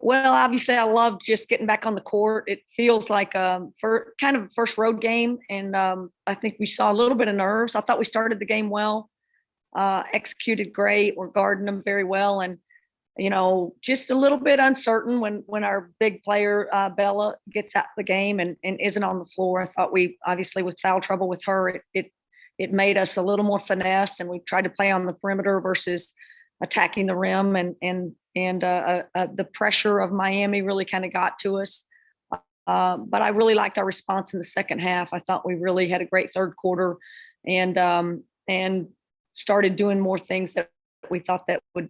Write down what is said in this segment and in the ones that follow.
Well, obviously, I love just getting back on the court. It feels like for kind of first road game, and I think we saw a little bit of nerves. I thought we started the game well, executed great. We're guarding them very well, and just a little bit uncertain when our big player Bella gets out of the game and isn't on the floor. I thought we obviously with foul trouble with her, it made us a little more finesse, and we tried to play on the perimeter versus attacking the rim, and the pressure of Miami really kind of got to us. But I really liked our response in the second half. I thought we really had a great third quarter, and started doing more things that we thought that would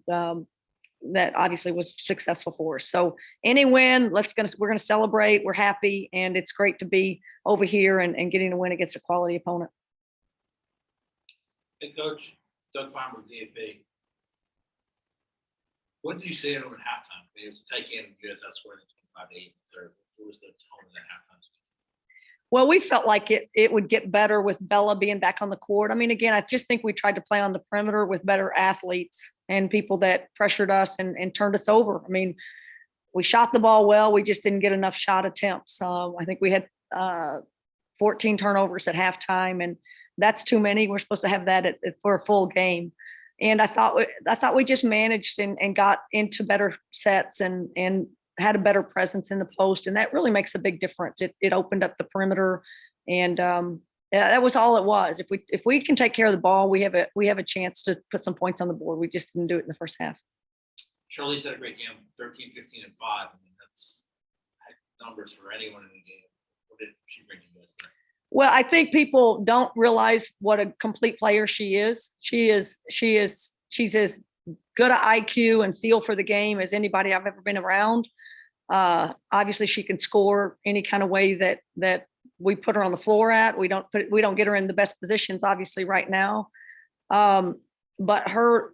that obviously was successful for us. So any win, we're gonna celebrate. We're happy, and it's great to be over here and getting a win against a quality opponent. Hey, Coach, Doug Farmer with DFB. What did you say over halftime? It was a tight game. You guys outscored 25-8 in the third. What was the tone of that halftime? Well, we felt like it would get better with Bella being back on the court. I mean, again, I just think we tried to play on the perimeter with better athletes and people that pressured us and turned us over. I mean, we shot the ball well. We just didn't get enough shot attempts. I think we had 14 turnovers at halftime, and that's too many. We're supposed to have that for a full game. And I thought we just managed and got into better sets and had a better presence in the post, and that really makes a big difference. It opened up the perimeter, and that was all it was. If we can take care of the ball, we have a chance to put some points on the board. We just didn't do it in the first half. Charlize had a great game, 13, 15, and 5. I mean, that's numbers for anyone in the game. What did she bring you guys there? Well, I think people don't realize what a complete player she is. She's as good an IQ and feel for the game as anybody I've ever been around. Obviously, she can score any kind of way that we put her on the floor at. We don't get her in the best positions, obviously, right now. But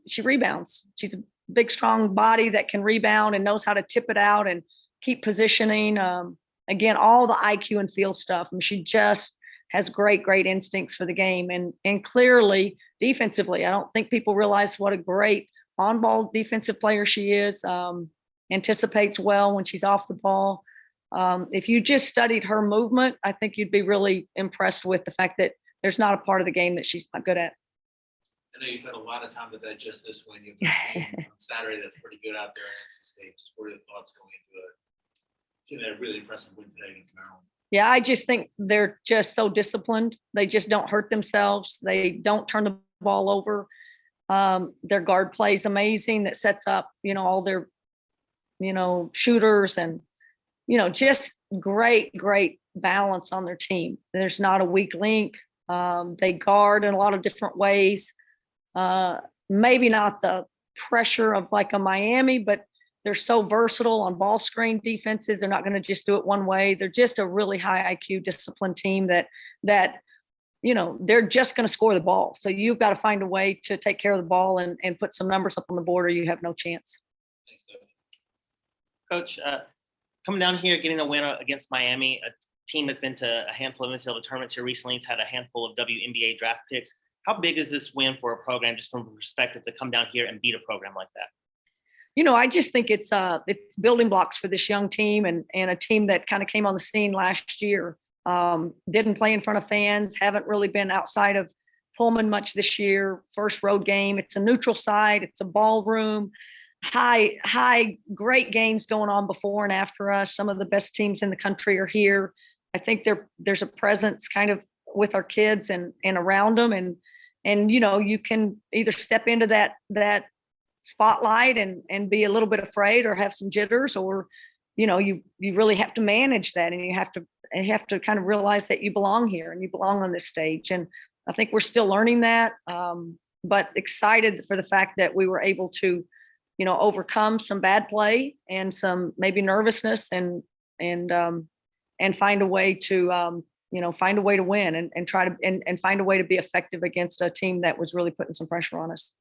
she rebounds. She's a big, strong body that can rebound and knows how to tip it out and keep positioning. Again, all the IQ and feel stuff. I mean, she just has great instincts for the game, and clearly defensively, I don't think people realize what a great on-ball defensive player she is. Anticipates well when she's off the ball. If you just studied her movement, I think you'd be really impressed with the fact that there's not a part of the game that she's not good at. I know you've had a lot of time to digest this win. You have a team on Saturday that's pretty good out there in NC State. Just what are your thoughts going into a really impressive win today against Maryland? Yeah, I just think they're just so disciplined. They just don't hurt themselves. They don't turn the ball over. Their guard play is amazing. That sets up, all their, shooters and, just great balance on their team. There's not a weak link. They guard in a lot of different ways. Maybe not the pressure of like a Miami, but they're so versatile on ball screen defenses. They're not going to just do it one way. They're just a really high IQ disciplined team that they're just going to score the ball. So you've got to find a way to take care of the ball and put some numbers up on the board, or you have no chance. Thanks, Coach. Coach, coming down here, getting a win against Miami, a team that's been to a handful of NCAA tournaments here recently. It's had a handful of WNBA draft picks. How big is this win for a program, just from a perspective, to come down here and beat a program like that? I just think it's building blocks for this young team and a team that kind of came on the scene last year. Didn't play in front of fans, haven't really been outside of Pullman much this year. First road game. It's a neutral site. It's a ballroom. High, great games going on before and after us. Some of the best teams in the country are here. I think there's a presence kind of with our kids and around them. And you can either step into that spotlight and be a little bit afraid or have some jitters, or you really have to manage that, and you have to kind of realize that you belong here and you belong on this stage. And I think we're still learning that, but excited for the fact that we were able to overcome some bad play and some maybe nervousness and find a way to find a way to win and try to and find a way to be effective against a team that was really putting some pressure on us.